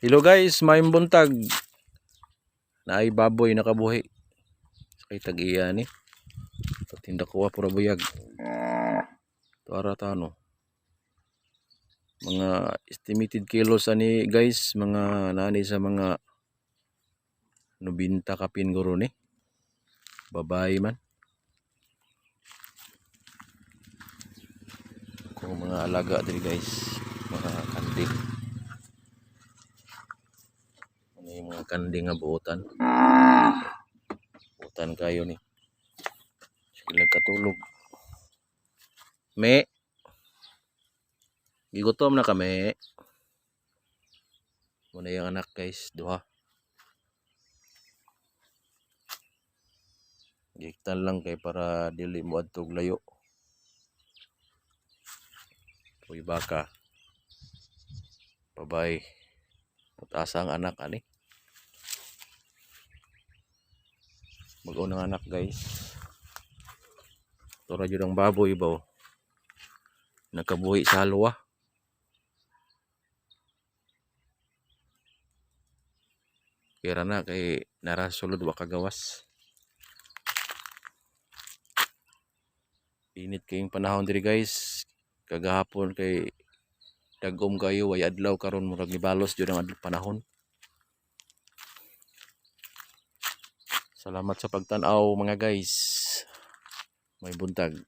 Hello guys, maayong buntag. Naay baboy nakabuhi. Sakay tag-iya ni. Patinda ko pura buyag. Tuara tano. Mga estimated kilos ani guys, mga nani sa mga 90 kapin guro ni. Babae man. Kung mga alaga diri guys, mga kanding. Ano yung mga kanding nga buotan? Buotan kayo ni. Sila katulog. Me. Gigutom na kami. Muna yung anak guys, duha. Giktan lang kay para dili mo adtog layo. Uy baka. Babay. Asa ang anak ani. Mag-unang anak guys. Tura jud ang baboy ba. Nakabuhi sa halwa. Kira na kay narasulod wa kagawas. Init kayong panahon diri guys. Kagahapon kay dagom kayo way adlaw karon murag nibalos jud ang adlaw panahon. Salamat sa pagtan-aw mga guys. May buntag.